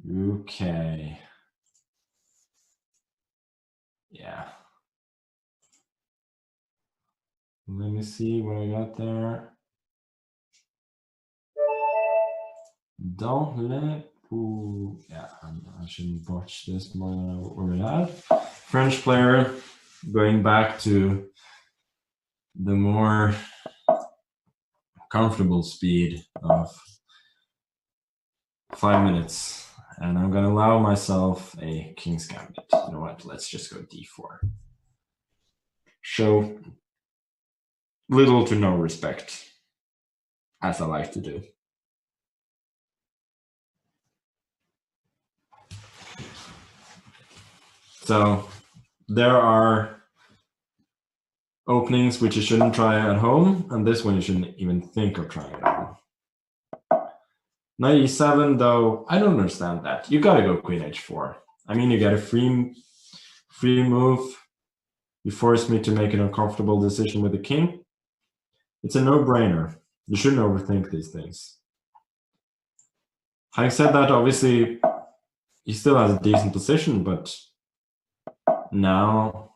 Okay. Yeah. Let me see what I got there. Don't let. Ooh, yeah, I shouldn't watch this more than I already have. French player going back to the more comfortable speed of 5 minutes. And I'm going to allow myself a King's Gambit. You know what? Let's just go d4. Show little to no respect, as I like to do. So there are openings which you shouldn't try at home, and this one you shouldn't even think of trying at home. Knight e7, though, I don't understand that. You gotta go queen h4. I mean, you get a free move. You force me to make an uncomfortable decision with the king. It's a no-brainer. You shouldn't overthink these things. Having said that, obviously, he still has a decent position, but now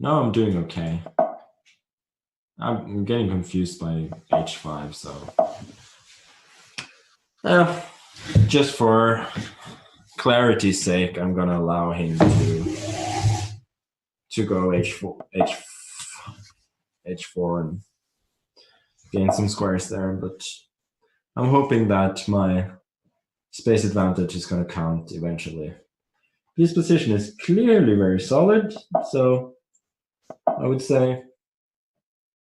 I'm doing okay. I'm getting confused by h5, so just for clarity's sake, I'm gonna allow him to go h4 and gain some squares there, but I'm hoping that my space advantage is gonna count eventually. His position is clearly very solid, so I would say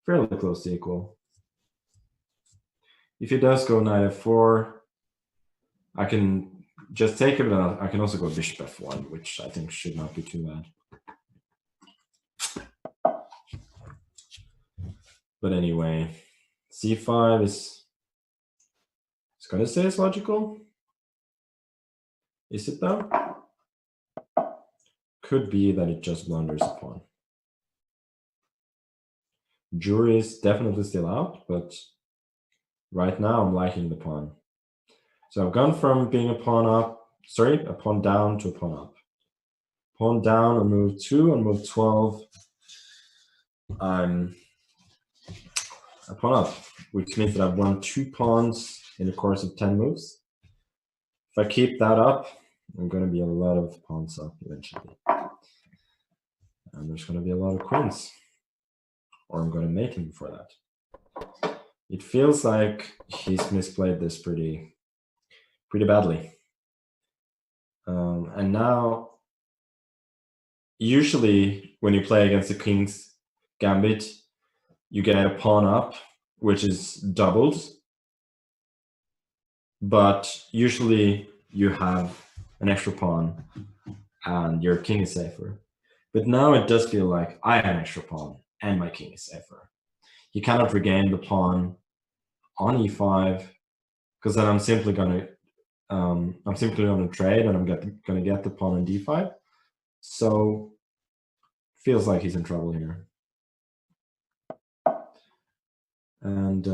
fairly close to equal. If he does go knight f4, I can just take it, but I can also go bishop f1, which I think should not be too bad. But anyway, c5 is gonna say it's logical. Is it though? Could be that it just blunders a pawn. Jury is definitely still out, but right now I'm liking the pawn. So I've gone from being a pawn down to a pawn up. Pawn down on move 2, on move 12, I'm a pawn up, which means that I've won 2 pawns in the course of 10 moves. If I keep that up, I'm going to be a lot of pawns up eventually. And there's going to be a lot of queens. Or I'm going to mate him before that. It feels like he's misplayed this pretty badly. And now, usually when you play against the King's Gambit, you get a pawn up, which is doubled. But usually you have an extra pawn and your king is safer. But now it does feel like I have an extra pawn and my king is safer. You cannot regain the pawn on e5 because then I'm simply gonna trade and I'm gonna get the pawn on d5. So feels like he's in trouble here. And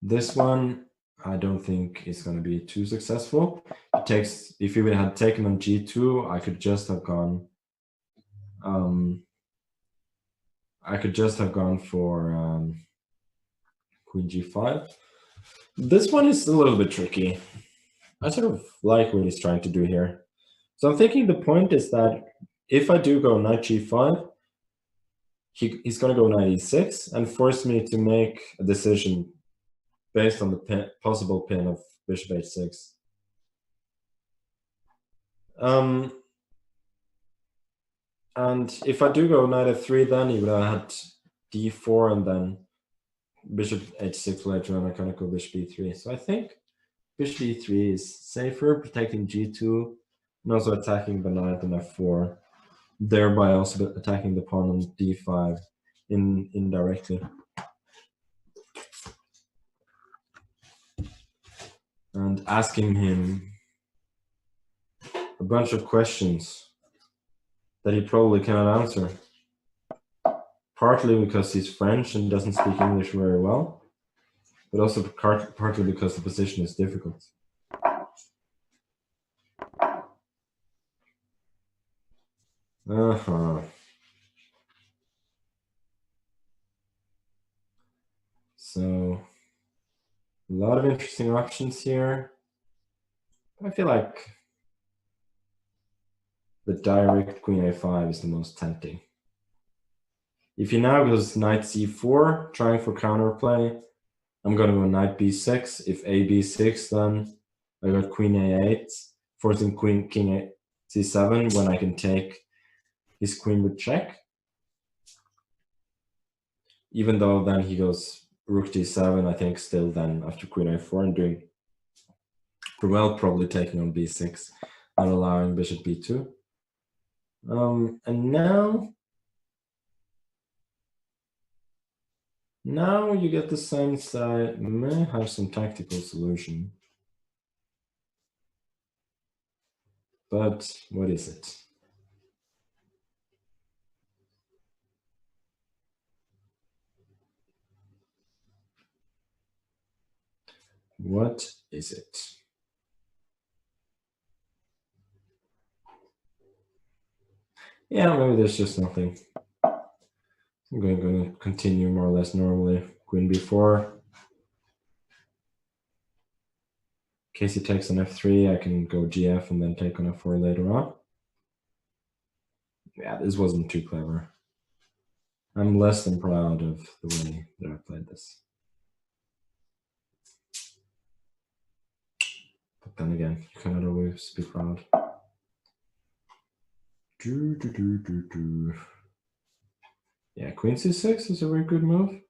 this one I don't think is going to be too successful. If he would have taken on g2, I could just have gone. I could just have gone for queen g5. This one is a little bit tricky. I sort of like what he's trying to do here. So I'm thinking the point is that if I do go knight g5, he's going to go knight e6 and force me to make a decision based on the possible pin of bishop h6. And if I do go knight f3, then he would have had d4 and then bishop h6 later on. I kind of go bishop e3. So I think bishop e3 is safer, protecting g2, and also attacking the knight on f4, thereby also attacking the pawn on d5 indirectly. And asking him a bunch of questions that he probably cannot answer. Partly because he's French and doesn't speak English very well, but also partly because the position is difficult. So a lot of interesting options here. I feel like the direct queen a5 is the most tempting. If he now goes knight c4, trying for counterplay, I'm going to go knight b6. If a b6, then I got queen a8, forcing king c7 when I can take his queen with check. Even though then he goes rook d7, I think still then after queen a4 and doing well, probably taking on b6, not allowing bishop b2. And now you get the sense I may have some tactical solution. But what is it? What is it? Yeah, maybe there's just nothing. I'm going to continue more or less normally. Queen b4. In case he takes on f3, I can go gf and then take on f4 later on. Yeah, this wasn't too clever. I'm less than proud of the way that I played this. But then again, you cannot always be proud. Yeah, queen c6 is a very good move.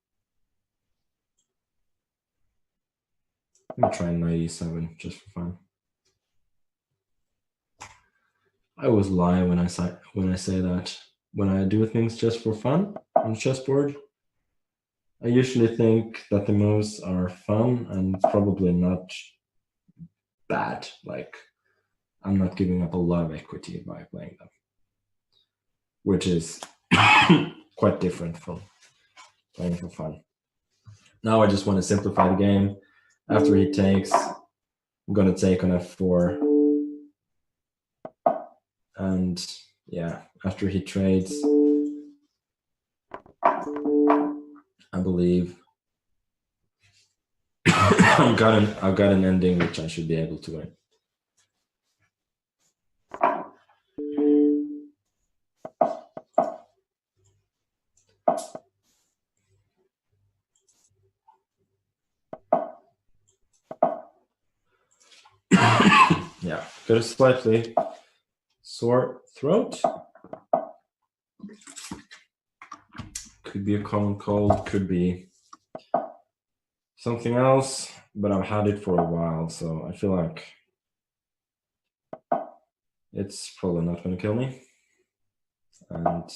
Let me try knight e7 just for fun. I always lie when I say that. When I do things just for fun on the chessboard, I usually think that the moves are fun and probably not bad. Like, I'm not giving up a lot of equity by playing them, which is quite different from playing for fun. Now I just want to simplify the game. After he takes, I'm going to take on f4. And yeah, after he trades, I believe I've got an ending which I should be able to win. Yeah, got a slightly sore throat. Could be a common cold, could be something else, but I've had it for a while, so I feel like it's probably not going to kill me. And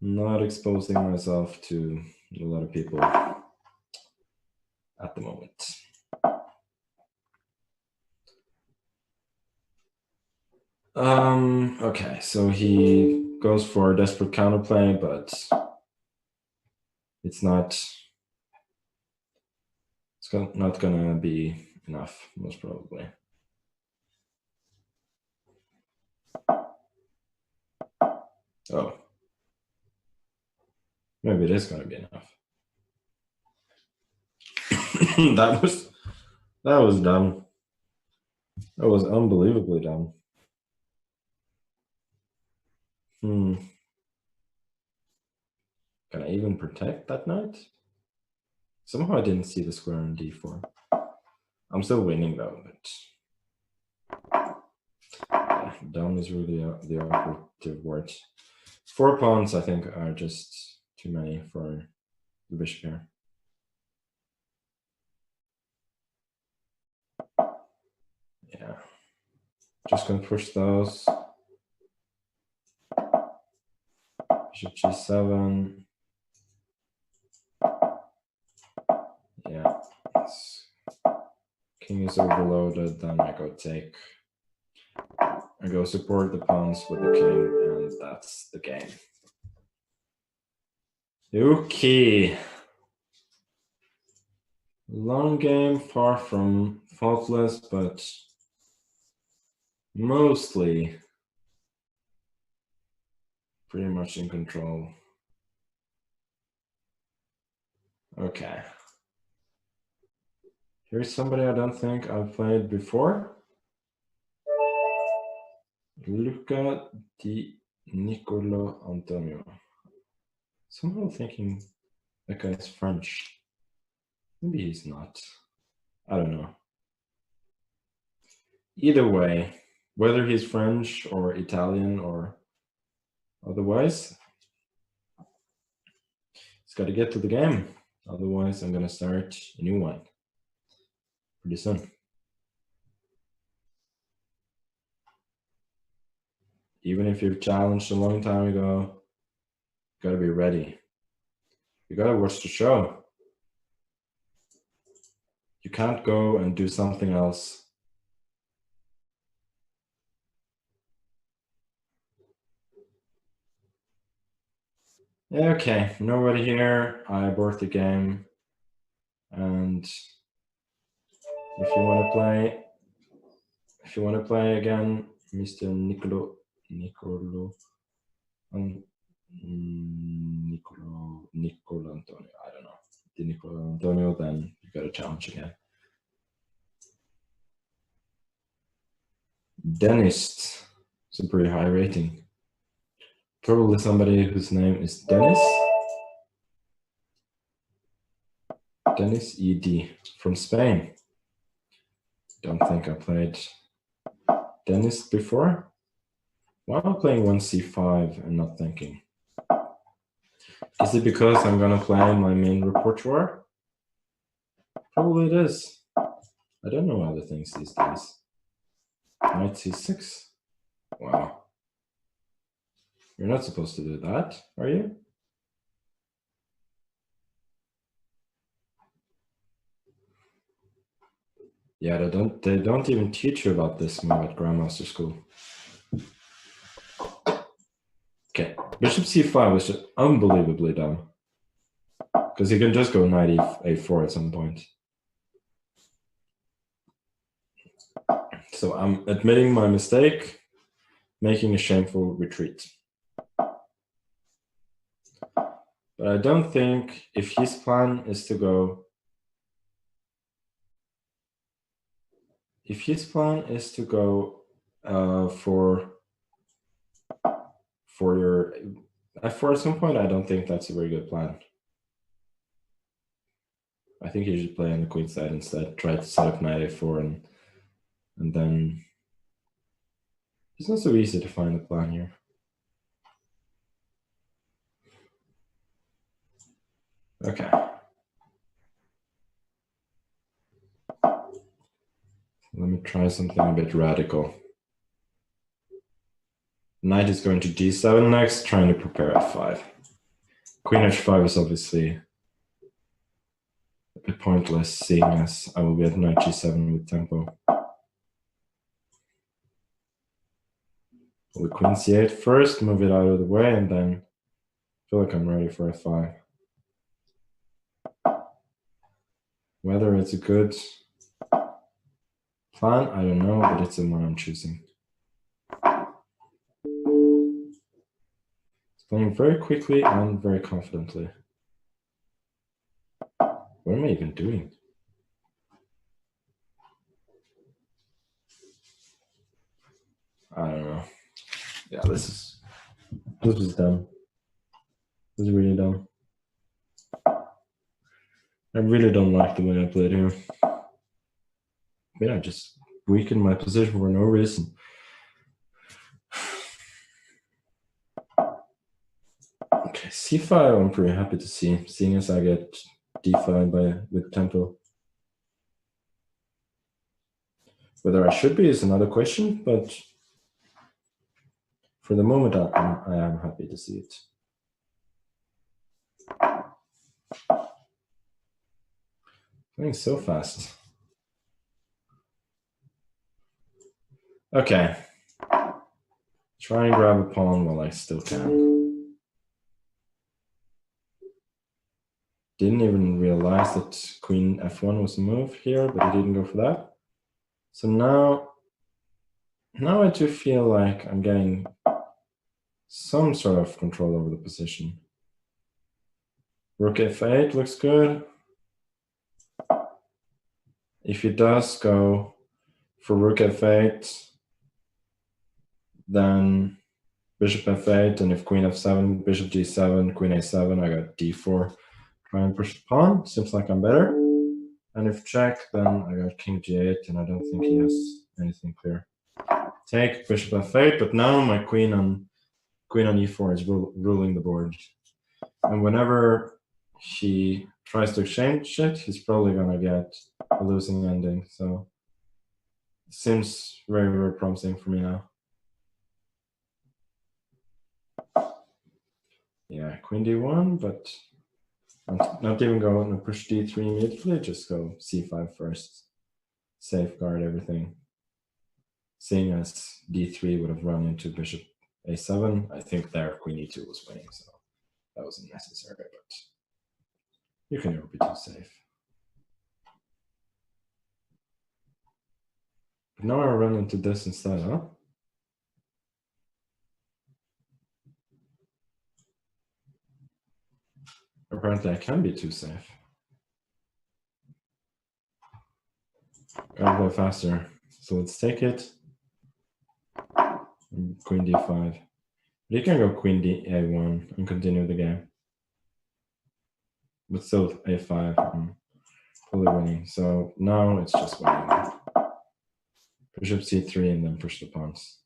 not exposing myself to a lot of people at the moment. Okay, so he goes for a desperate counterplay, but it's not gonna be enough, most probably. Oh, maybe it is gonna be enough. that was dumb. That was unbelievably dumb. Can I even protect that knight? Somehow I didn't see the square on d4. I'm still winning though, but yeah, dumb is really the operative word. 4 pawns, I think, are just too many for the bishop here. Yeah, just gonna push those. Bishop g7. Yeah, king is overloaded, then I go take. I go support the pawns with the king, and that's the game. Okay. Long game, far from faultless, but mostly pretty much in control. Okay. Here's somebody I don't think I've played before. Luca Di Nicolo Antonio. Somehow thinking that guy's French. Maybe he's not. I don't know. Either way, whether he's French or Italian or otherwise, he's got to get to the game. Otherwise, I'm going to start a new one pretty soon. Even if you've challenged a long time ago, you got to be ready. You got to watch the show. You can't go and do something else. Okay, nobody here. I abort the game. And if you want to play again, Mr. Nicolo Antonio, I don't know. The Nicolo Antonio, then you got a challenge again. Dennis, it's a pretty high rating. Probably somebody whose name is Dennis. Dennis ED from Spain. Don't think I played Dennis before. Why am I playing 1c5 and not thinking? Is it because I'm gonna play my main repertoire? Probably it is. I don't know other things these days. Knight c6. Wow. You're not supposed to do that, are you? Yeah, they don't even teach you about this move at Grandmaster School. Okay, Bishop c5 was just unbelievably dumb. Because you can just go knight a4 at some point. So I'm admitting my mistake, making a shameful retreat. But I don't think if his plan is to go, for your f4 at some point, I don't think that's a very good plan. I think you should play on the queen side instead. Try to set up knight a4 and then it's not so easy to find the plan here. Okay. Let me try something a bit radical. Knight is going to d7 next, trying to prepare f5. Queen h5 is obviously a bit pointless, seeing as I will be at knight g7 with tempo. With queen c8 first, move it out of the way, and then feel like I'm ready for f5. Whether it's a good plan, I don't know, but it's the one I'm choosing. It's playing very quickly and very confidently. What am I even doing? I don't know. Yeah, this is dumb. This is really dumb. I really don't like the way I played here. I just weakened my position for no reason. Okay, c5 I'm pretty happy to see, seeing as I get d5 with tempo. Whether I should be is another question, but for the moment I am happy to see it. Going so fast. Okay. Try and grab a pawn while I still can. Didn't even realize that queen f1 was a move here, but he didn't go for that. So now I do feel like I'm getting some sort of control over the position. Rook f8 looks good. If he does go for rook f8, then bishop f8, and if queen f7, bishop g7, queen a7, I got d4. Try and push the pawn. Seems like I'm better. And if check, then I got king g8, and I don't think he has anything clear. Take bishop f8, but now my queen on e4 is ruling the board. And whenever she tries to exchange it, he's probably gonna get a losing ending. So it seems very, very promising for me now. Yeah, queen d1, but I'm not even going to push d3 immediately, just go c5 first. Safeguard everything. Seeing as d3 would have run into bishop a7, I think there queen e2 was winning, so that wasn't necessary, but you can never be too safe. But now I run into this instead, huh? Apparently I can be too safe. Gotta go faster. So let's take it. Queen d5. But you can go queen a1 and continue the game. But still a5, I'm fully winning. So now it's just winning. Bishop c3 and then push the pawns.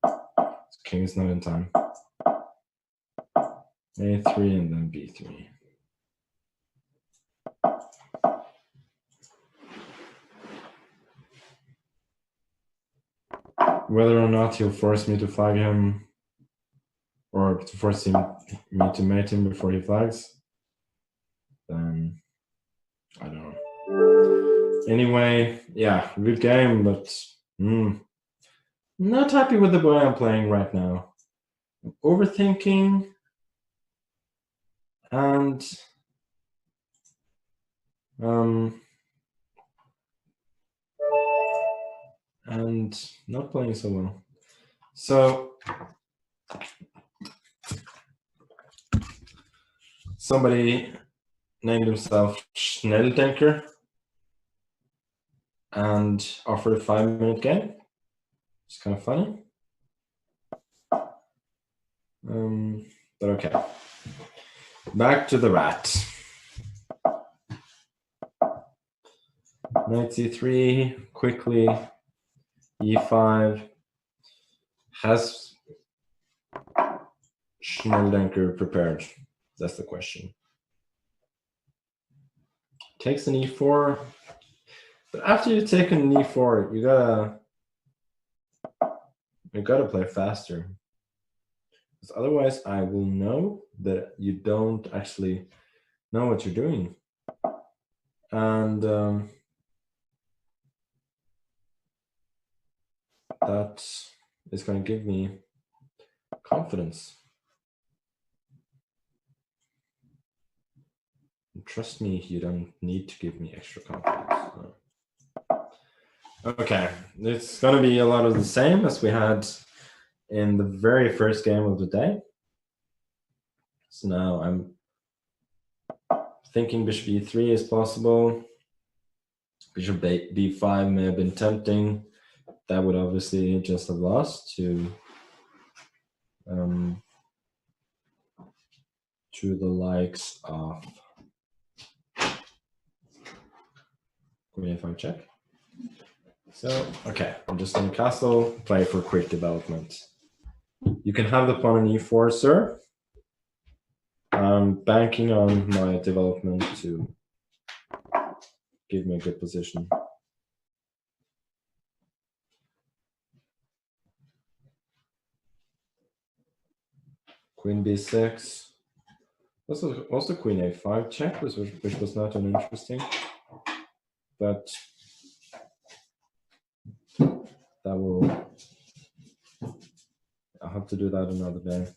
So king is not in time. a3 and then b3. Whether or not he'll force me to flag him or to force me to mate him before he flags, then I don't know. Anyway, yeah, good game, but not happy with the way I'm playing right now. I'm overthinking and not playing so well. So somebody named himself Schnelldenker and offered a 5-minute game. It's kind of funny. But okay. Back to the rat. Knight c3, quickly, e5. Has Schnelldenker prepared? That's the question. Takes an e4. But after you take an e4, you gotta play faster. Because otherwise I will know that you don't actually know what you're doing. And that is going to give me confidence. And trust me, you don't need to give me extra confidence. No. Okay, it's going to be a lot of the same as we had in the very first game of the day. So now I'm thinking bishop e3 is possible. Bishop b5 may have been tempting. That would obviously just have lost to the likes of queen a5 check. So, okay, I'm just going to castle, play for quick development. You can have the pawn on e4, sir. I'm banking on my development to give me a good position. Queen b6. Also queen a5 check, which was not uninteresting. But that will... I'll have to do that another day.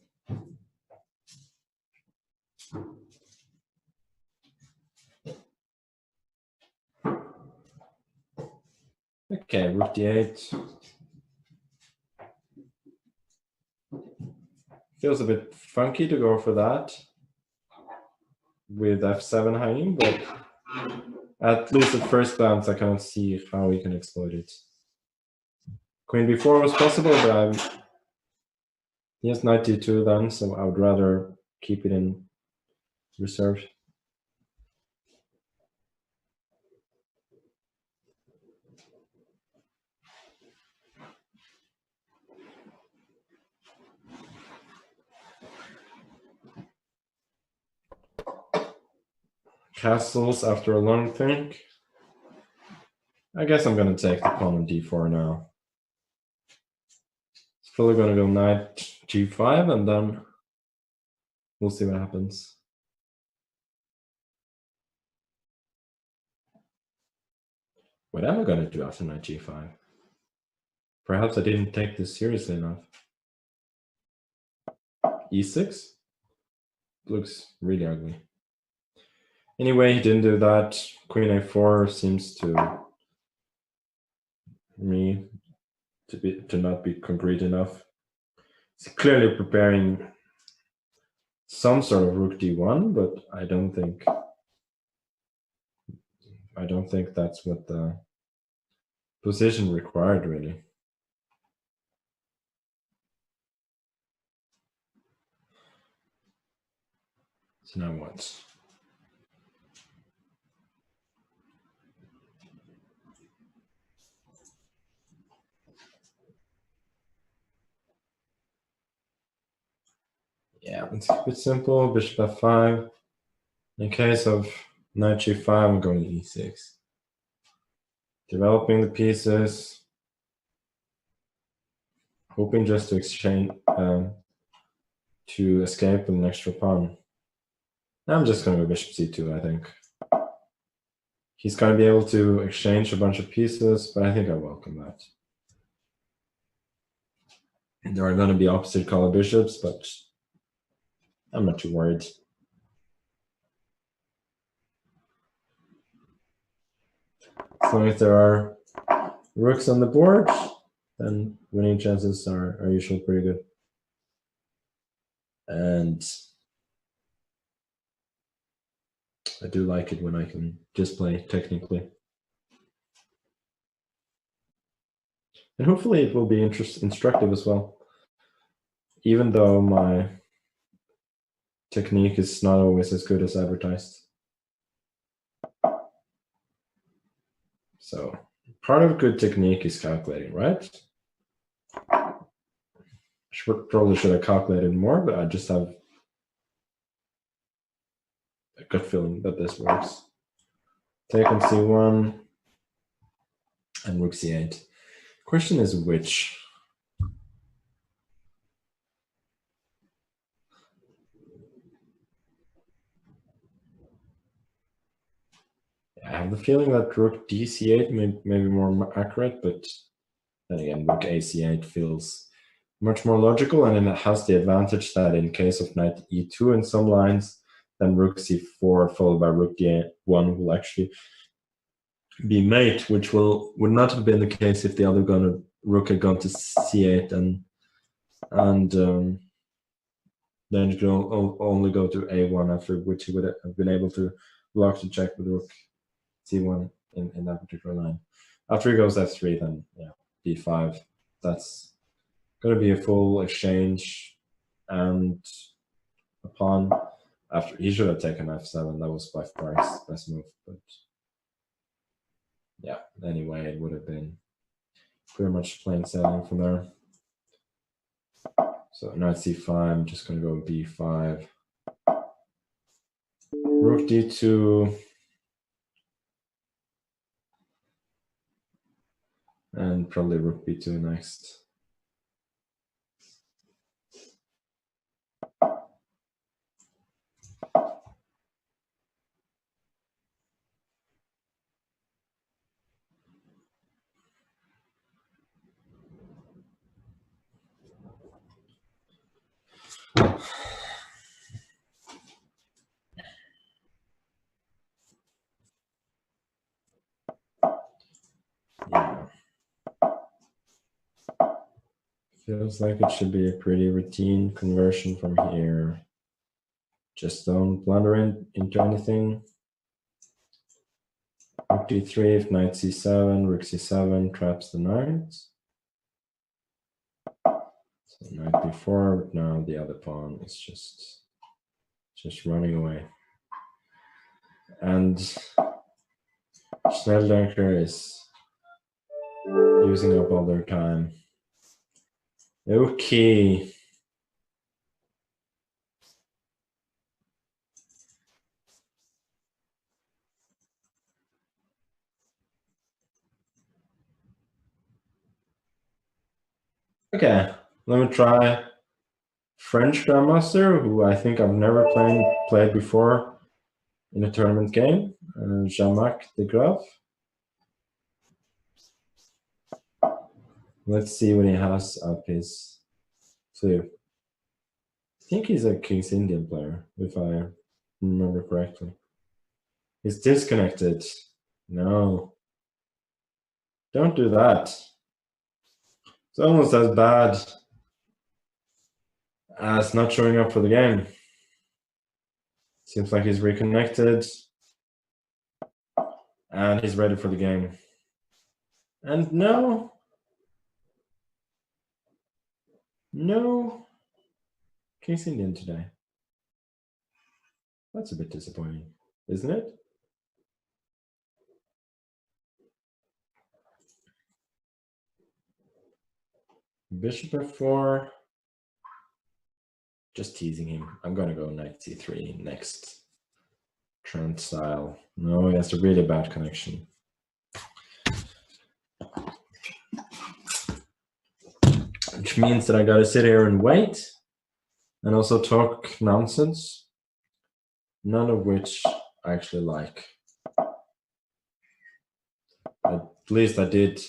Okay, rook d8. Feels a bit funky to go for that with f7 hanging, but at least at first glance, I cannot see how we can exploit it. Queen b4 was possible, but he has knight d2 then, so I would rather keep it in reserve. Castles after a long think. I guess I'm going to take the pawn on d4 now. It's probably going to go knight g5, and then we'll see what happens. What am I going to do after knight g5? Perhaps I didn't take this seriously enough. e6? Looks really ugly. Anyway, he didn't do that. Queen a4 seems to me to not be concrete enough. He's clearly preparing some sort of rook d1, but I don't think that's what the position required, really. So now what? Yeah, let's keep it simple. Bishop f5. In case of knight g5, I'm going e6. Developing the pieces. Hoping just to exchange, to escape with an extra pawn. I'm just going to go bishop c2, I think. He's going to be able to exchange a bunch of pieces, but I think I welcome that. There are going to be opposite color bishops, but I'm not too worried. As long as there are rooks on the board, then winning chances are usually pretty good. And I do like it when I can just play technically. And hopefully it will be instructive as well. Even though my technique is not always as good as advertised. So part of good technique is calculating, right? Probably should have calculated more, but I just have a gut feeling that this works. Take on c1 and rook c8. Question is which? I have the feeling that rook dc8 may be more accurate, but then again, rook ac8 feels much more logical, and it has the advantage that in case of knight e2 in some lines, then rook c4 followed by rook d1 will actually be mate, which would not have been the case if the other rook had gone to c8 and then you can only go to a1, after which he would have been able to block the check with rook c1 in that particular line. After he goes f3, then yeah, d5. That's going to be a full exchange and a pawn. After he should have taken f7. That was by far his best move, but yeah. Anyway, it would have been pretty much plain sailing from there. So knight c5. I'm just going to go b5. Rook d2. And probably rook b2 next. Yeah. Feels like it should be a pretty routine conversion from here. Just don't blunder into anything. Rook d3, if knight c7, rook c7 traps the knight. So knight b4, now the other pawn is just running away. And Schnelldenker is using up all their time. Okay. Okay, let me try French Grandmaster, who I think I've never played before in a tournament game, Jean-Marc de Graaf. Let's see what he has up his sleeve. I think he's a King's Indian player, if I remember correctly. He's disconnected. No. Don't do that. It's almost as bad as not showing up for the game. Seems like he's reconnected. And he's ready for the game. And no. No King's Indian today. That's a bit disappointing, isn't it? Bishop f4. Just teasing him. I'm gonna go knight c3 next. Trent style. No, he has a really bad connection. Which means that I gotta sit here and wait and also talk nonsense, none of which I actually like. At least I did.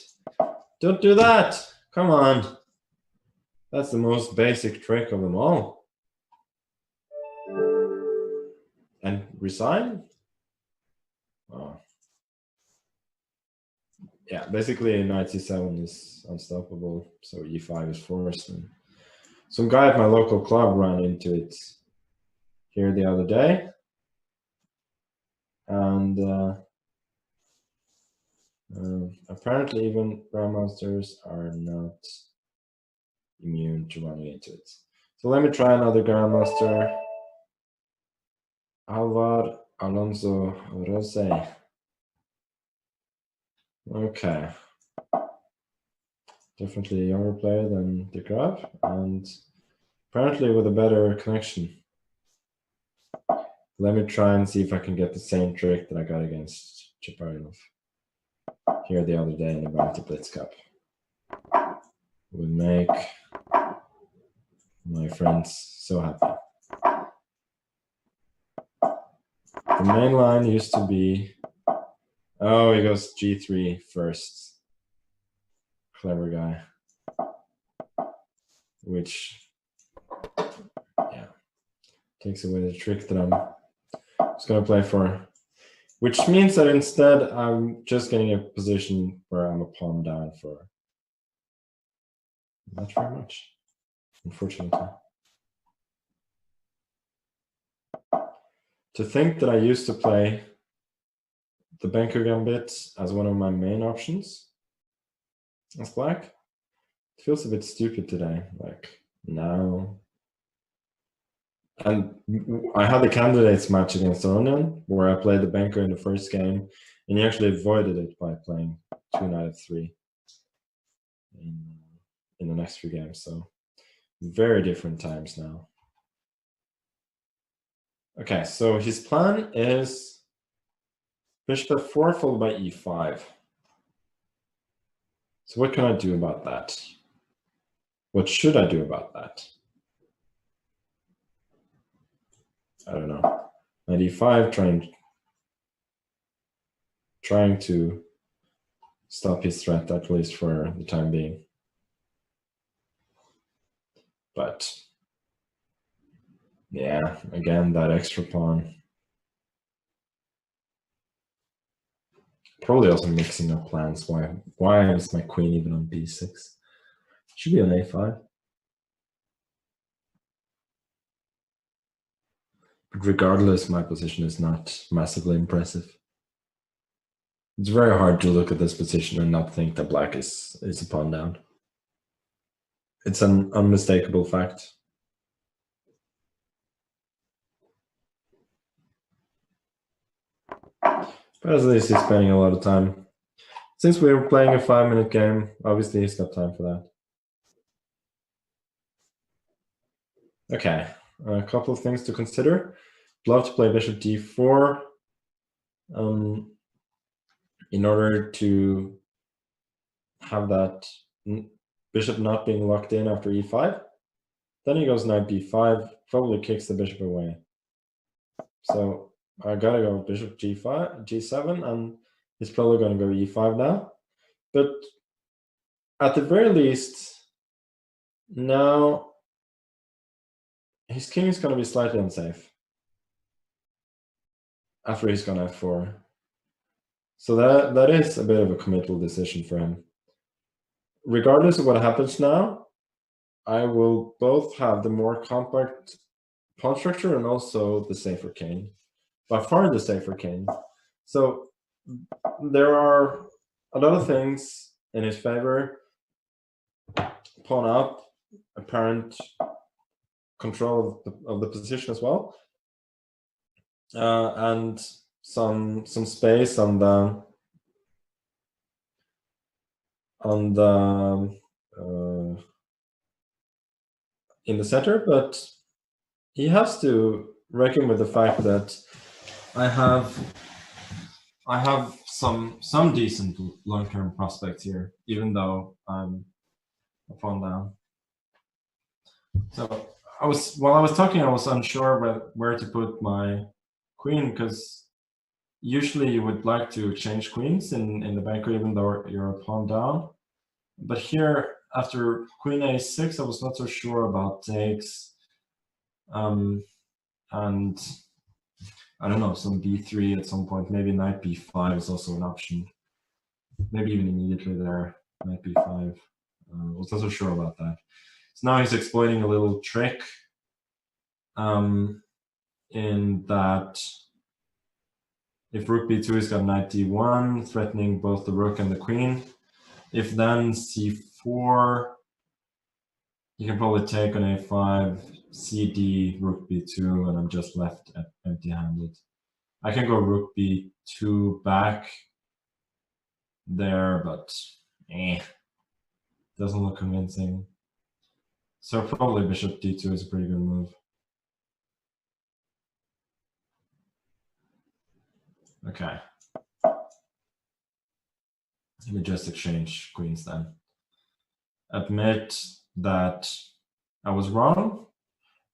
Don't do that! Come on. That's the most basic trick of them all. And resign? Oh. Yeah, basically knight c7 is unstoppable, so e5 is forced. And some guy at my local club ran into it here the other day. And apparently even Grandmasters are not immune to running into it. So let me try another Grandmaster. Alvar Alonso Rose. Okay. Definitely a younger player than de Graaf, and apparently with a better connection. Let me try and see if I can get the same trick that I got against Chaparinov here the other day in the Bounty Blitz Cup. Would make my friends so happy. The main line used to be, oh, he goes g3 first. Clever guy. Which, yeah, takes away the trick that I'm just going to play for. Which means that instead I'm just getting a position where I'm a pawn down for not very much, unfortunately. To think that I used to play the Benko Gambit as one of my main options as black, it feels a bit stupid today. Like, now. And I had the candidates match against Onion, where I played the Benko in the first game, and he actually avoided it by playing 2 knight f3 in the next few games. So very different times now. Okay, so his plan is bishop f4 followed by e5. So what can I do about that? What should I do about that? I don't know. Knight e5, trying to stop his threat, at least for the time being. But yeah, again, that extra pawn. Probably also mixing up plans. Why is my queen even on b6? Should be on a5. But regardless, my position is not massively impressive. It's very hard to look at this position and not think that black is a pawn down. It's an unmistakable fact. But at least he's spending a lot of time. Since we were playing a 5-minute game, obviously he's got time for that. Okay, a couple of things to consider. Love to play bishop d4 in order to have that bishop not being locked in after e5. Then he goes knight b5, probably kicks the bishop away. So I gotta go bishop g5, g7, and he's probably gonna go e5 now. But at the very least, now his king is gonna be slightly unsafe after he's gone f4. So that is a bit of a committal decision for him. Regardless of what happens now, I will both have the more compact pawn structure and also the safer king. By far the safer king. So there are a lot of things in his favor. Pawn up, apparent control of the position as well, and some space on the in the center, but he has to reckon with the fact that I have some decent long-term prospects here, even though I'm a pawn down. So while I was talking, I was unsure where to put my queen, because usually you would like to exchange queens in the banker, even though you're a pawn down. But here, after queen a6, I was not so sure about takes. And I don't know, some b3 at some point. Maybe knight b5 is also an option. Maybe even immediately there, knight b5. I was not so sure about that. So now he's exploiting a little trick in that if rook b2, he's got knight d1, threatening both the rook and the queen. If then c4, you can probably take on a5, cd, rook b2, and I'm just left empty-handed. I can go rook b2 back there, but doesn't look convincing. So probably bishop d2 is a pretty good move. Okay. Let me just exchange queens then. Admit that I was wrong,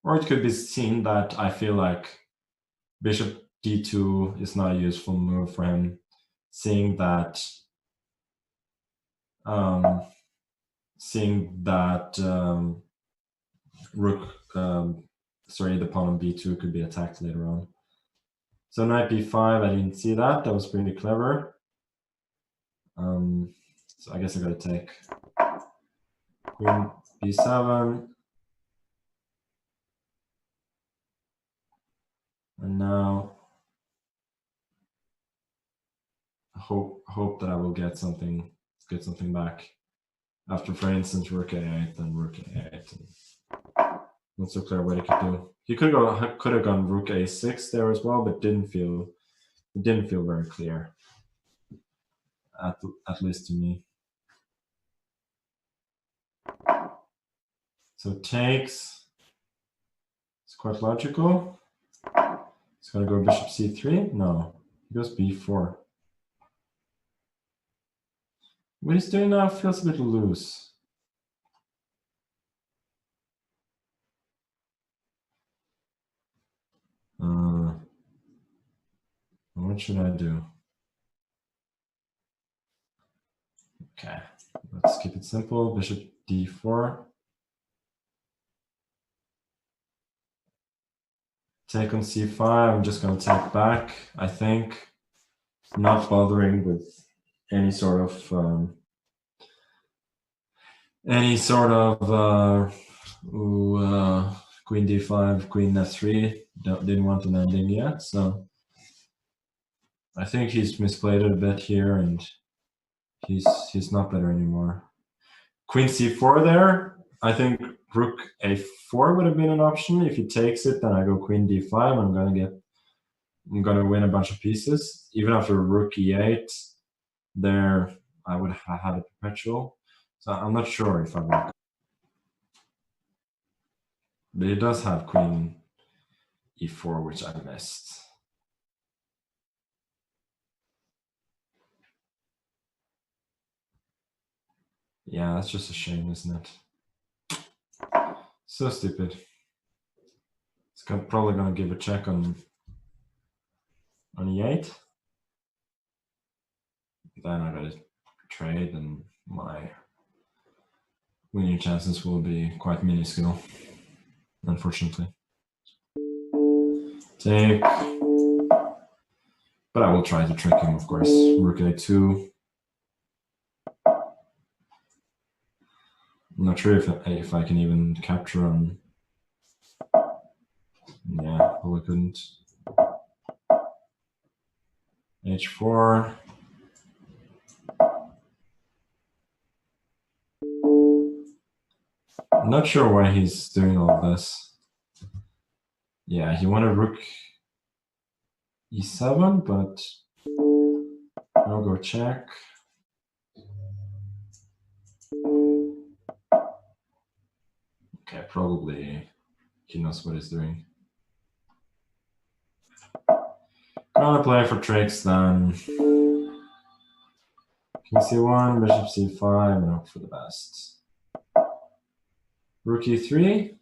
or it could be seen that I feel like bishop d2 is not a useful move for him, seeing that rook, sorry, the pawn on b2 could be attacked later on. So knight b5, I didn't see that. That was pretty clever. So I guess I gotta take queen b7. And now hope that I will get something back after, for instance, rook a8 and rook a8. Not so clear what he could do. He could have gone rook a6 there as well, but it didn't feel very clear, at least to me. So takes. It's quite logical. It's gonna go bishop c3. No, he goes b4. What he's doing now feels a bit loose. What should I do? Okay, let's keep it simple. Bishop d4. Take on c5. I'm just going to take back, I think. Not bothering with any sort of any sort of queen d5, queen f3. Didn't want an ending yet, so I think he's misplayed it a bit here, and he's not better anymore. Queen c4 there. I think rook a4 would have been an option. If he takes it, then I go queen d5. I'm gonna win a bunch of pieces. Even after rook e8, there I would have had a perpetual. So I'm not sure if I would. But he does have queen e4, which I missed. Yeah, that's just a shame, isn't it? So stupid. It's probably gonna give a check on e8. Then I gotta trade, and my winning chances will be quite minuscule, unfortunately. Take. But I will try to trick him, of course. Rook a2. I'm not sure if I can even capture on. Yeah, probably couldn't. h4. I'm not sure why he's doing all this. Yeah, he wanted rook e7, but I'll go check. Okay, probably he knows what he's doing. Gonna play for tricks then. King c1, bishop c5, and hope for the best. Rook e3.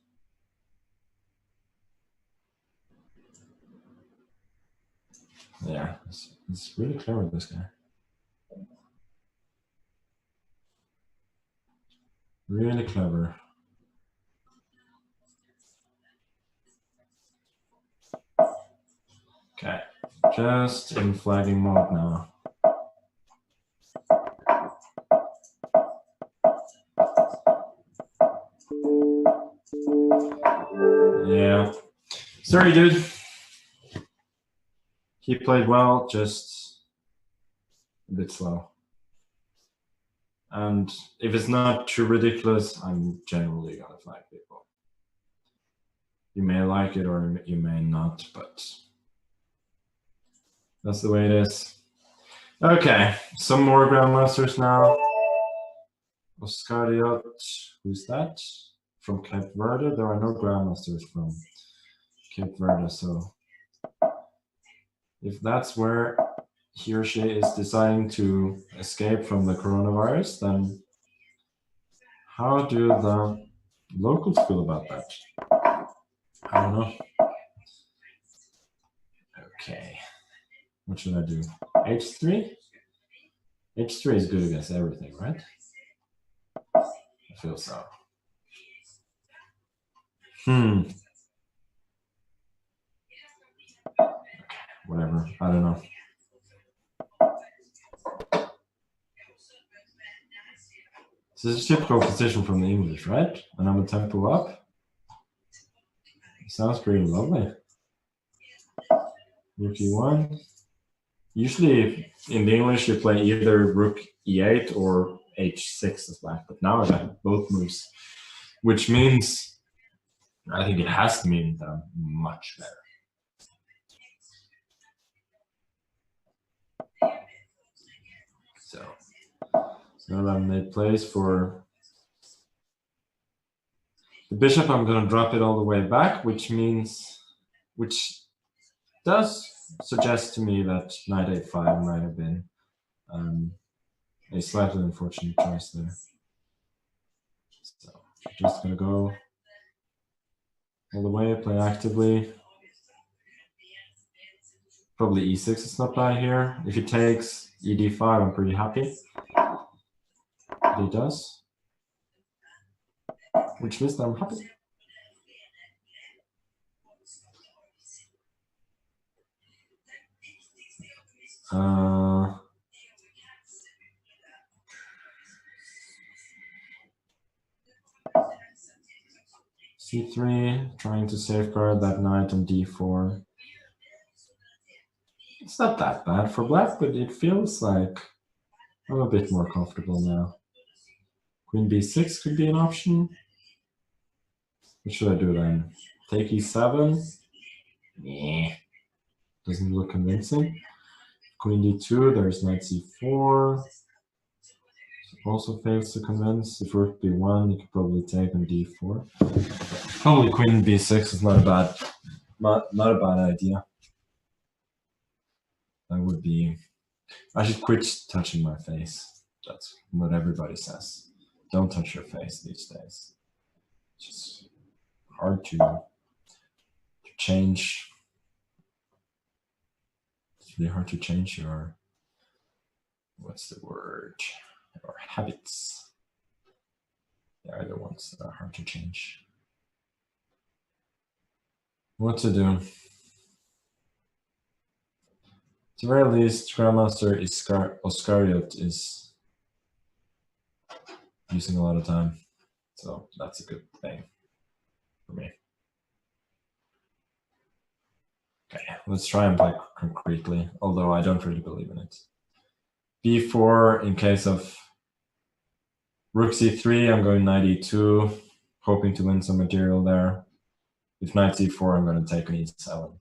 Yeah, it's really clever, this guy. Really clever. Okay, just in flagging mode now. Yeah. Sorry, dude. He played well, just a bit slow. And if it's not too ridiculous, I'm generally gonna flag people. You may like it or you may not, but that's the way it is. Okay, some more Grandmasters now. Oscariot, who's that? From Cape Verde? There are no Grandmasters from Cape Verde, so if that's where he or she is deciding to escape from the coronavirus, then how do the locals feel about that? I don't know. Okay. What should I do? H3? H3 is good against everything, right? I feel so. Okay, whatever. I don't know. This is a typical position from the English, right? And I'm a tempo up. Sounds pretty lovely. Rook e1. Usually in the English you play either rook e8 or h6 as black, but now I got both moves, which means I think it has to mean that I'm much better. So now I've made place for the bishop. I'm going to drop it all the way back, which does suggest to me that knight a5 might have been a slightly unfortunate choice there. So just going to go all the way, play actively. Probably e6 is not bad here. If he takes ed5, I'm pretty happy. But he does, which means that I'm happy. c3, trying to safeguard that knight on d4. It's not that bad for black, but it feels like I'm a bit more comfortable now. Queen b6 could be an option. What should I do then? Take e7? Yeah. Doesn't look convincing. Queen d2, there's knight c4. Also fails to convince. If rook b1, you could probably take on d4. Probably queen b6 is not a bad idea. That would be. I should quit touching my face. That's what everybody says. Don't touch your face these days. It's just hard to change. It's really hard to change your, what's the word? Your habits. They are the ones that are hard to change. What to do? At the very least, Grandmaster Oscariot is using a lot of time. So that's a good thing for me. Okay, let's try and play concretely, although I don't really believe in it. b4 in case of rook c3, I'm going knight e2, hoping to win some material there. If knight c4, I'm going to take on e7.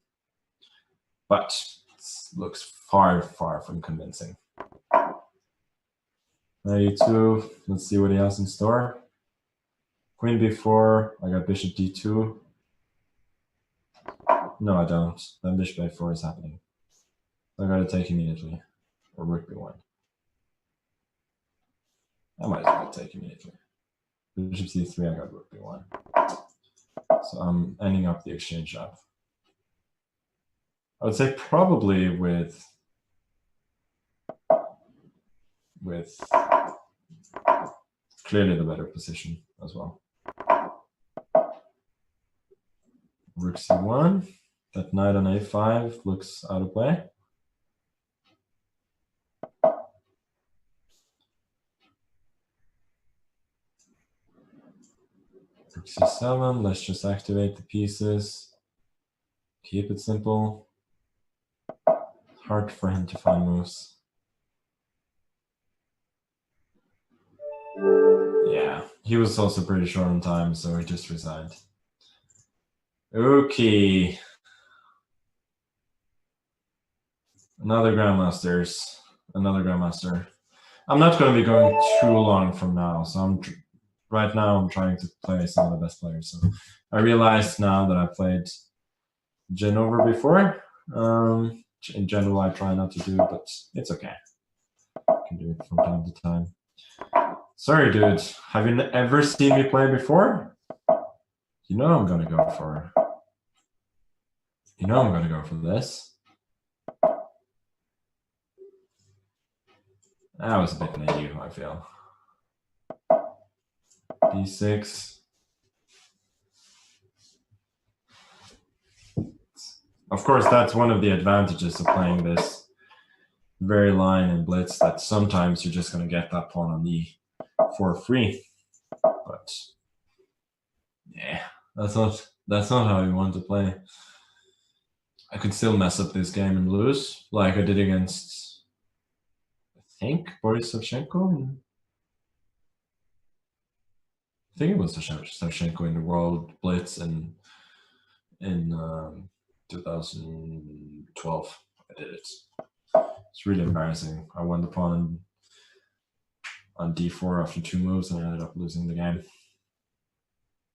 But it looks far, far from convincing. Knight e2, let's see what he has in store. Queen b4, I got bishop d2. No, I don't. Then bishop a4 is happening. I gotta take immediately. Or rook b1. I might as well take immediately. Bishop c3, I got rook b1. So I'm ending up the exchange up. I would say probably with clearly the better position as well. Rook c1. That knight on a5 looks out of play. Rook c7, let's just activate the pieces. Keep it simple. Hard for him to find moves. Yeah, he was also pretty short on time, so he just resigned. Okay. Another Grandmaster. I'm not going to be going too long from now, so right now I'm trying to play some of the best players. So I realized now that I played Genover before. In general, I try not to do, but it's okay. I can do it from time to time. Sorry, dude. Have you ever seen me play before? You know I'm gonna go for. You know I'm gonna go for this. That was a bit naive, I feel. d6. Of course, that's one of the advantages of playing this very line in blitz, that sometimes you're just going to get that pawn on e4 free. But yeah, that's not how you want to play. I could still mess up this game and lose, like I did against, I think, Boris Savchenko. I think it was Savchenko in the World Blitz in 2012. I did it. It's really embarrassing. I won the pawn on d4 after 2 moves and I ended up losing the game.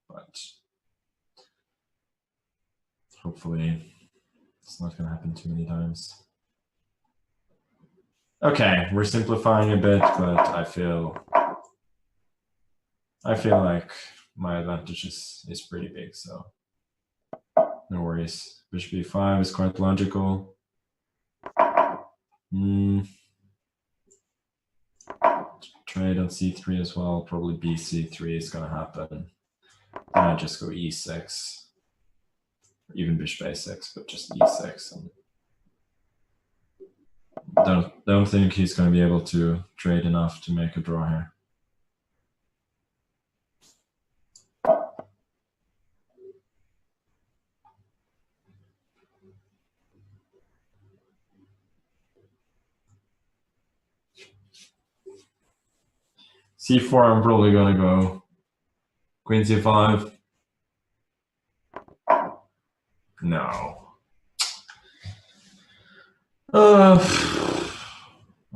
But hopefully it's not going to happen too many times. Okay, we're simplifying a bit, but I feel like my advantage is pretty big, so no worries. Bishop e5 is quite logical. Trade on c3 as well. Probably bc3 is going to happen. Then I just go e6, even bishop a6, but just e6. And don't think he's going to be able to trade enough to make a draw here. C4, I'm probably gonna go Queen C5. No. I'm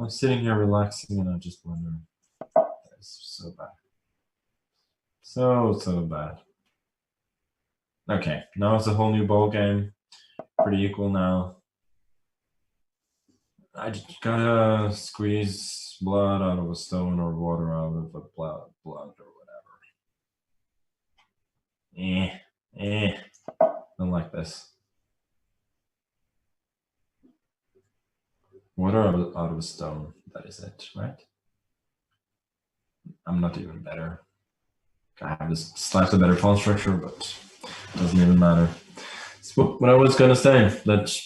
sitting here relaxing and I just wonder. That's so bad. So bad. Okay, now it's a whole new ball game. Pretty equal now. I just gotta squeeze blood out of a stone or water out of a blood or whatever. Don't like this. Water out of a stone. That is it, right? I'm not even better. I have this slightly better pawn structure, but it doesn't even matter. So what I was gonna say, that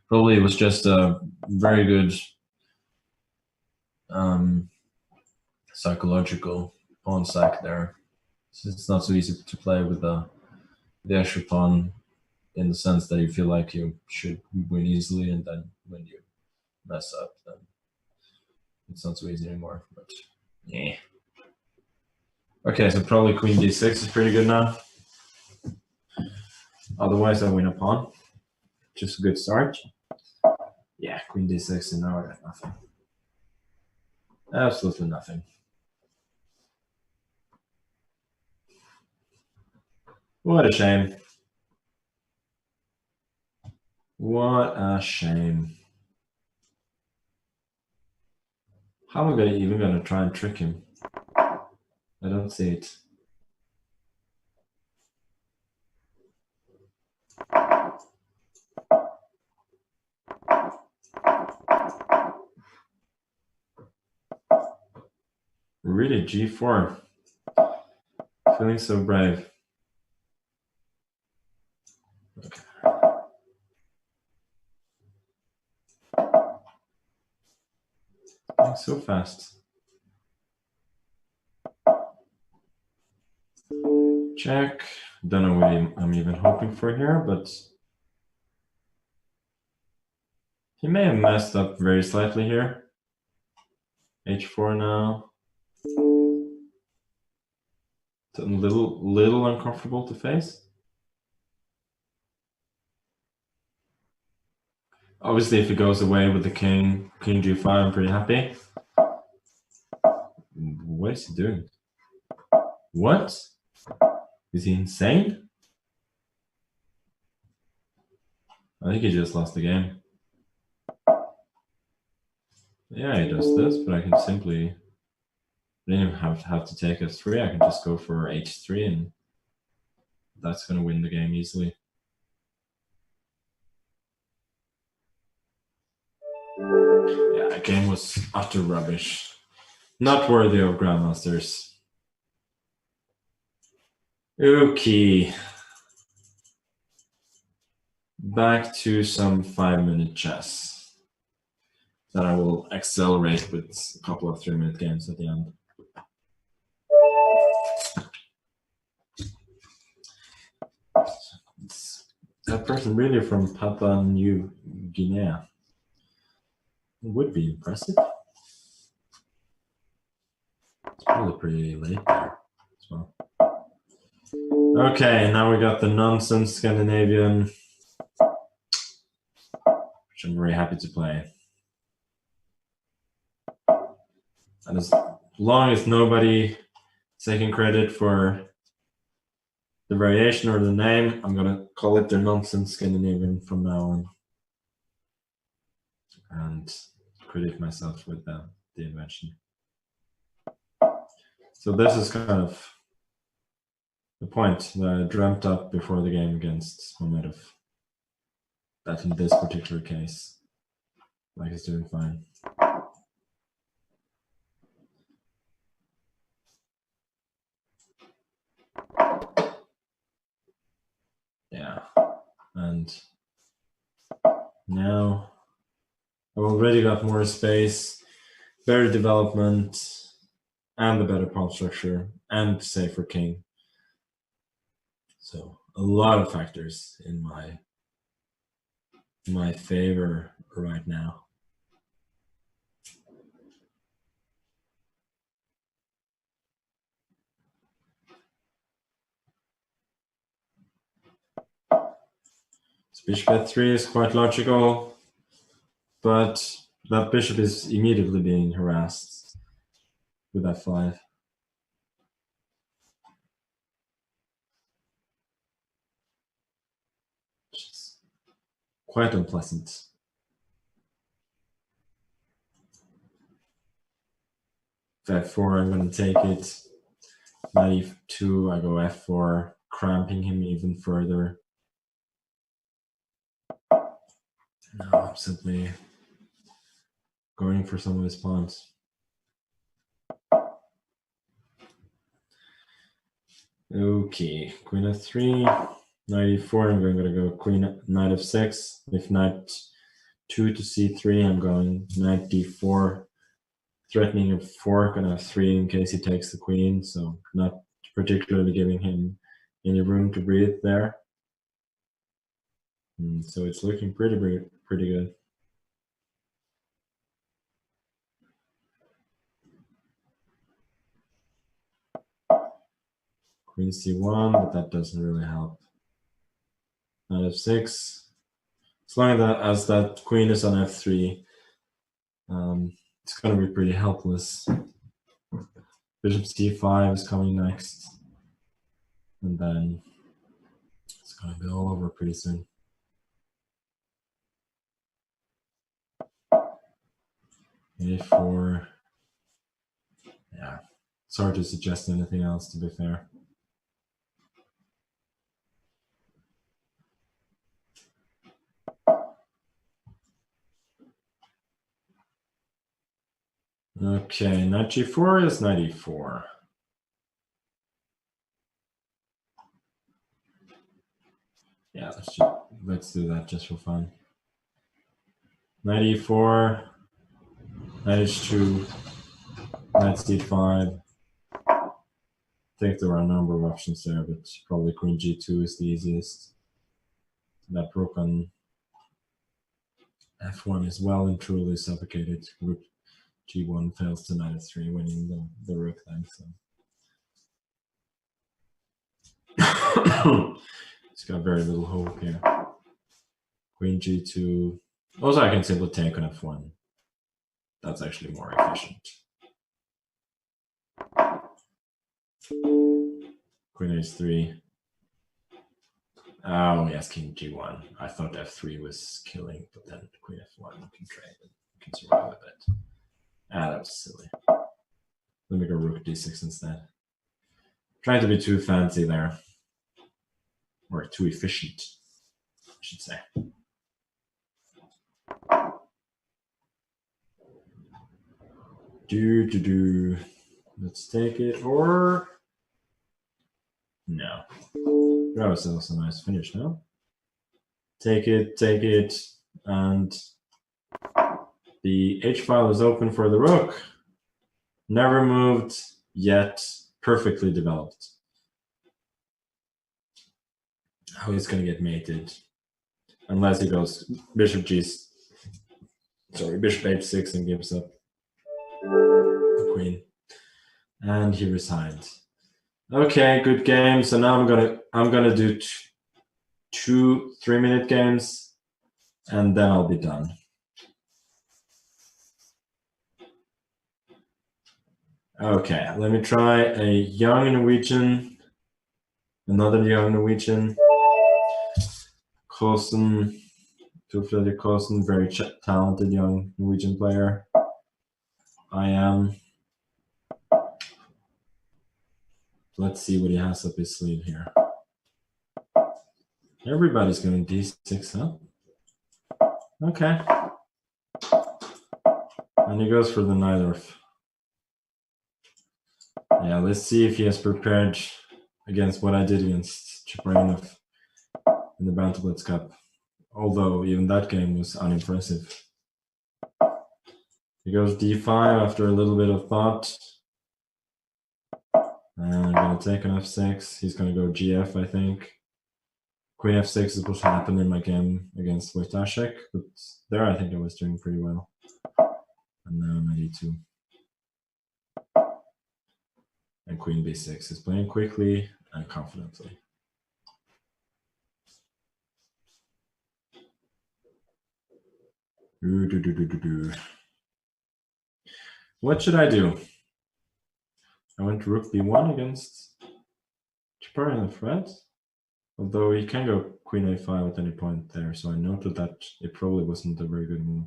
probably was just a very good psychological pawn sack there. It's not so easy to play with the extra pawn in the sense that you feel like you should win easily, and then when you mess up, then it's not so easy anymore. But yeah. Okay, so probably Queen D6 is pretty good now. Otherwise, I win a pawn. Just a good start. Yeah, Queen D6, and now I got nothing. Absolutely nothing. What a shame. What a shame. How am I even gonna try and trick him? I don't see it. Really, G4. Feeling so brave. Okay. Going so fast. Check. Don't know what I'm even hoping for here, but he may have messed up very slightly here. H4 now. It's a little uncomfortable to face. Obviously, if he goes away with the king G5, I'm pretty happy. What is he doing? What? Is he insane? I think he just lost the game. Yeah, he does this, but I can simply... I don't even have to take F3. I can just go for H3, and that's going to win the game easily. Yeah, that game was utter rubbish. Not worthy of Grandmasters. Okay. Back to some 5-minute chess. Then I will accelerate with a couple of 3-minute games at the end. Is that person really from Papua New Guinea? It would be impressive. It's probably pretty late there as well. Okay, now we got the nonsense Scandinavian, which I'm very happy to play. And as long as nobody is taking credit for the variation or the name, I'm gonna call it the nonsense Scandinavian from now on, and credit myself with the invention. So this is kind of the point that I dreamt up before the game against Mamedov. That in this particular case, like he's doing fine. Yeah, and now I've already got more space, better development, and a better pawn structure, and safer king. So a lot of factors in my favor right now. Bishop f3 is quite logical, but that bishop is immediately being harassed with f5. Which is quite unpleasant. f4, I'm going to take it. Knight e2, I go f4, cramping him even further. No, I'm simply going for some of his pawns. Okay, queen f3, knight e4, I'm going to go queen, knight f6. If knight 2 to c3, I'm going knight d4, threatening a fork on f3 in case he takes the queen, so not particularly giving him any room to breathe there. So it's looking pretty good. Queen c1, but that doesn't really help. Knight f6. As long as that queen is on f3, it's going to be pretty helpless. Bishop c5 is coming next. And then it's going to be all over pretty soon. a4. Yeah, it's hard to suggest anything else, to be fair. Okay, knight g4 is knight e4. Yeah, let's do that just for fun. Knight e4, knight h2, knight c5. I think there are a number of options there, but probably queen g2 is the easiest. That rook on f1 is well and truly suffocated. Rook g1 fails to knight f3, winning the rook then. So. It's got very little hope here. Queen g2. Also, I can simply take on f1. That's actually more efficient. Queen h3. Oh, yes, king g1. I thought f3 was killing, but then queen f1 can trade and can survive a bit. Ah, that was silly. Let me go rook d6 instead. Trying to be too fancy there. Or too efficient, I should say. Let's take it, or no. That was also a nice finish, no? Take it, and the H file is open for the rook. Never moved, yet perfectly developed. How he's going to get mated, unless he goes bishop h6 and gives up the queen, and he resigned. Okay, good game. So now I'm gonna do two 3-minute games, and then I'll be done. Okay, let me try a young Norwegian, another young Norwegian, Carlsen, Fredrik Carlsen, very talented young Norwegian player. I am. Let's see what he has up his sleeve here. Everybody's going d6, huh? Okay. And he goes for the Najdorf. Yeah, let's see if he has prepared against what I did against Cheparinov in the Bantam Blitz Cup. Although even that game was unimpressive. He goes d5 after a little bit of thought. And I'm going to take an f6. He's going to go gf, I think. Queen f6 is what happened in my game against Wojtaszek, but there I think I was doing pretty well. And now I'm at e2. And queen b6 is playing quickly and confidently. What should I do? I went rook b1 against Chaparian threat, although he can go queen a5 at any point there, so I noted that it probably wasn't a very good move.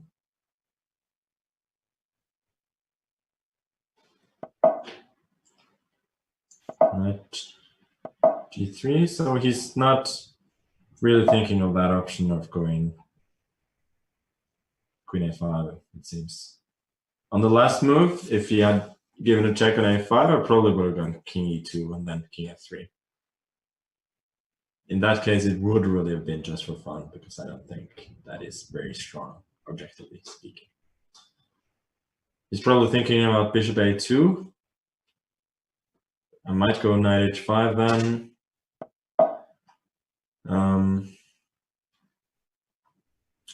Knight g3, so he's not really thinking of that option of going queen a5, it seems. On the last move, if he had given a check on a5, I probably would have gone king e2 and then king f3. In that case, it would really have been just for fun, because I don't think that is very strong, objectively speaking. He's probably thinking about bishop a2. I might go knight h5 then.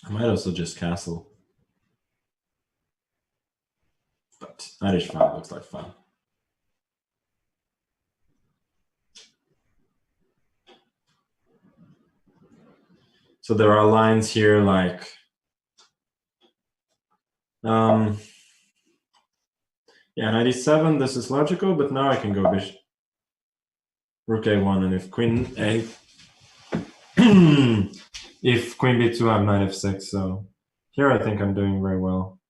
I might also just castle. But knight h5 looks like fun. So there are lines here like yeah, knight e7, this is logical, but now I can go bishop rook a1, and if queen a if queen b2, I have knight f6, so here I think I'm doing very well.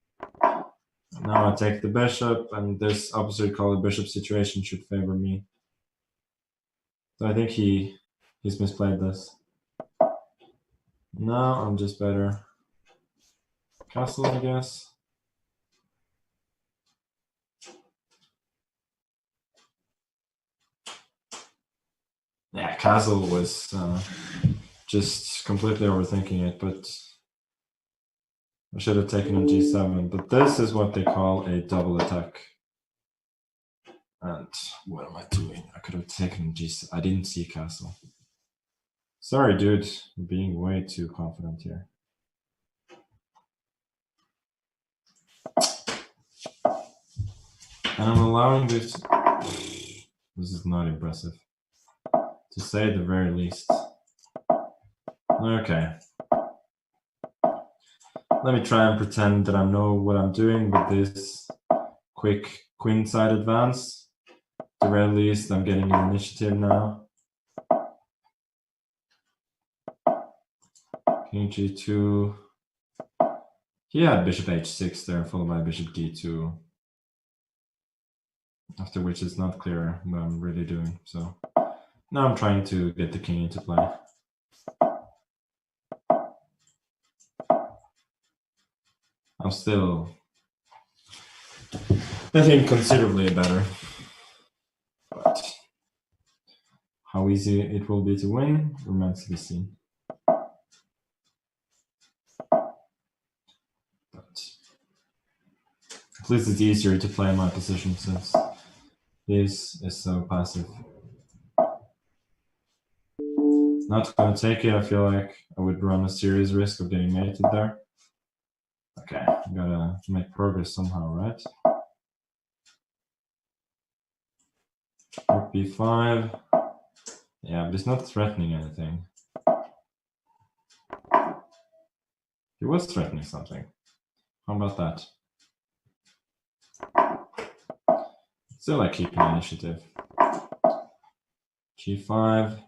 Now I take the bishop, and this opposite colored bishop situation should favor me. So I think he's misplayed this. Now I'm just better. Castle, I guess. Yeah, castle was just completely overthinking it, but I should have taken on g7. But this is what they call a double attack. And what am I doing? I could have taken g7. I didn't see castle. Sorry, dude. I'm being way too confident here. And I'm allowing this. This is not impressive, to say the very least. Okay. Let me try and pretend that I know what I'm doing with this quick queen-side advance. At the very least, I'm getting an initiative now. King g2. He had bishop h6 there, followed by bishop d2. After which it's not clear what I'm really doing. So now I'm trying to get the king into play. I'm still, I think, considerably better. But how easy it will be to win remains to be seen. But at least it's easier to play in my position since this is so passive. Not going to take it. I feel like I would run a serious risk of getting mated there. Okay, I gotta make progress somehow, right? Rook b5. Yeah, but it's not threatening anything. He was threatening something. How about that? Still, I keep my initiative. g5.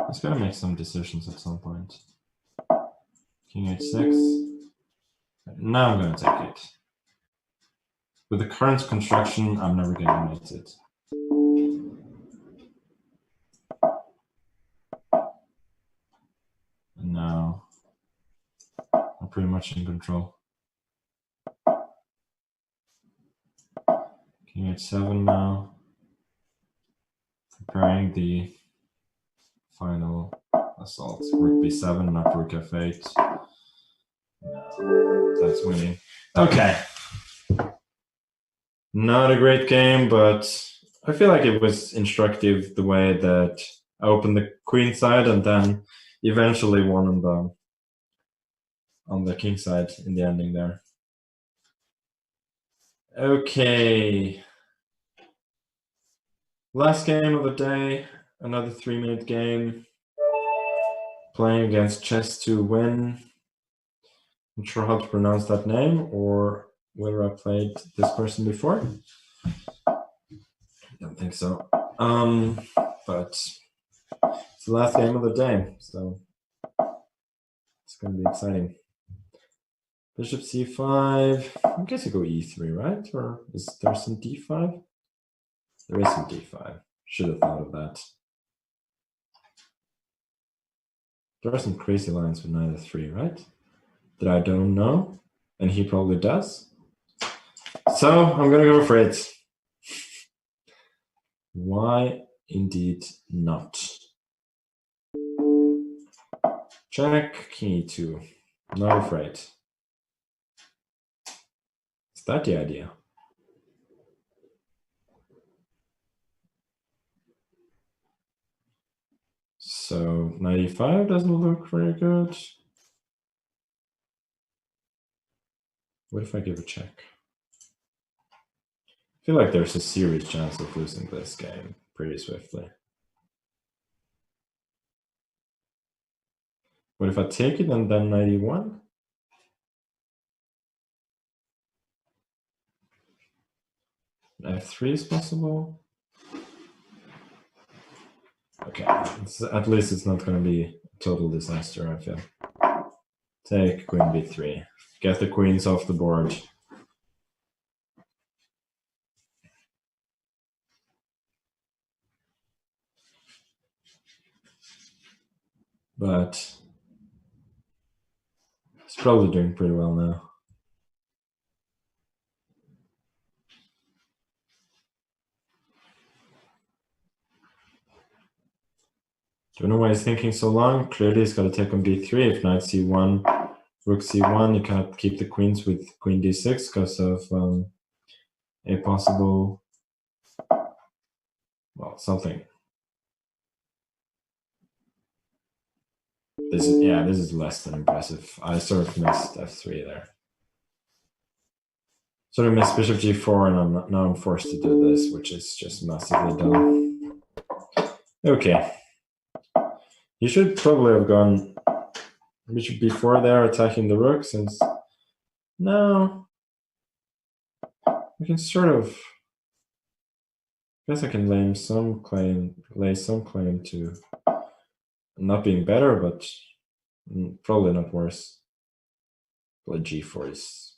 He's gotta make some decisions at some point. King h6. Now I'm gonna take it. With the current construction, I'm never getting mated. And now I'm pretty much in control. King h7 now. Preparing the final assault. Rook b7, not rook f8. No, that's winning. Okay. Not a great game, but I feel like it was instructive the way that I opened the queen side and then eventually won on the king side in the ending there. Okay. Last game of the day, another 3-minute game. Playing against chess to win. Not sure how to pronounce that name or whether I played this person before. Don't think so. But it's the last game of the day, so it's going to be exciting. Bishop c5. I guess you go e3, right? Or is there some d5? There is some d5. Should have thought of that. There are some crazy lines with knight f3, right? That I don't know, and he probably does. So I'm going to go for it. Why indeed not? Check, king e2. Not afraid. Is that the idea? So 95 doesn't look very good. What if I give a check? I feel like there's a serious chance of losing this game pretty swiftly. What if I take it and then 91? F3 is possible. Okay, at least it's not going to be a total disaster, I feel. Take queen b3. Get the queens off the board. But it's probably doing pretty well now. Don't know why he's thinking so long. Clearly he's got to take on b3. If knight c1, rook c1, you cannot keep the queens with queen d6 because of a possible, well, something. This is less than impressive. I sort of missed f3 there. Sort of missed bishop g4, and now I'm forced to do this, which is just massively dumb. Okay. You should probably have gone bishop b4 there, attacking the rook, since now we can sort of, I guess I can lay some claim to not being better, but probably not worse. But g4 is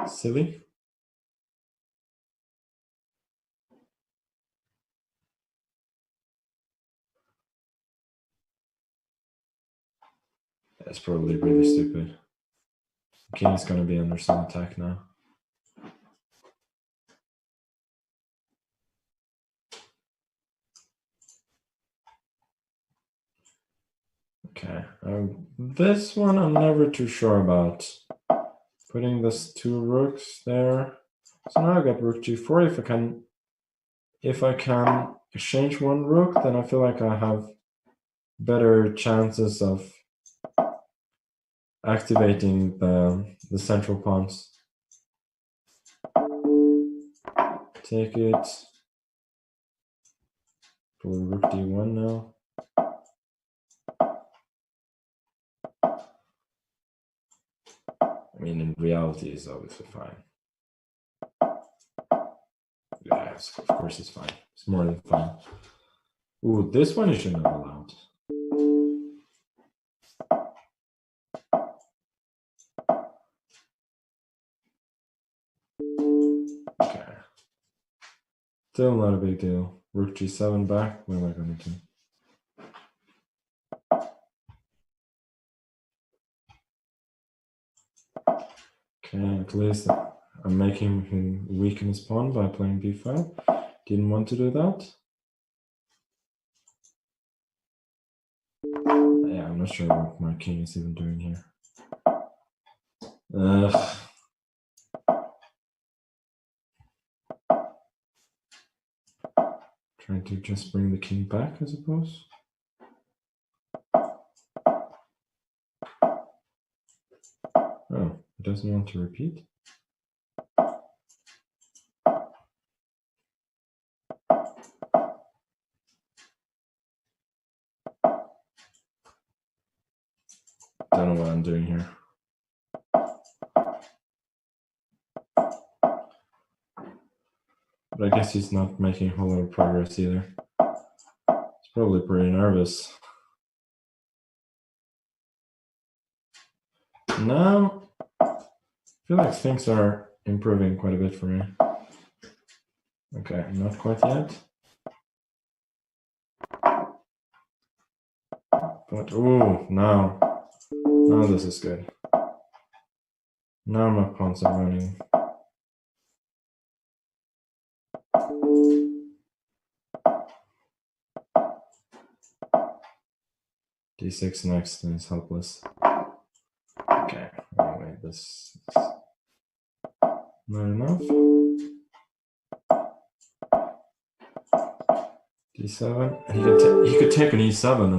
silly. That's probably really stupid. The king is going to be under some attack now. Okay, this one I'm never too sure about. Putting these two rooks there. So now I got rook g4. If I can exchange one rook, then I feel like I have better chances of activating the central pawns. Take it. Probably rook d1 now. I mean, in reality, it's obviously fine. Yeah, of course it's fine. It's more than fine. Ooh, this one you shouldn't have allowed. Okay. Still not a big deal. Rook g7 back. What am I going to do? Okay, at least I'm making him weaken his pawn by playing b5. Didn't want to do that. Yeah, I'm not sure what my king is even doing here. Trying to just bring the king back, I suppose. Oh, it doesn't want to repeat. Don't know what I'm doing here. But I guess he's not making a whole lot of progress either. He's probably pretty nervous. Now, I feel like things are improving quite a bit for me. Okay, not quite yet. But, ooh, now this is good. Now my pawns are running. D6 next and it's helpless. Okay, anyway, this is not enough. D7. He could take an E7 and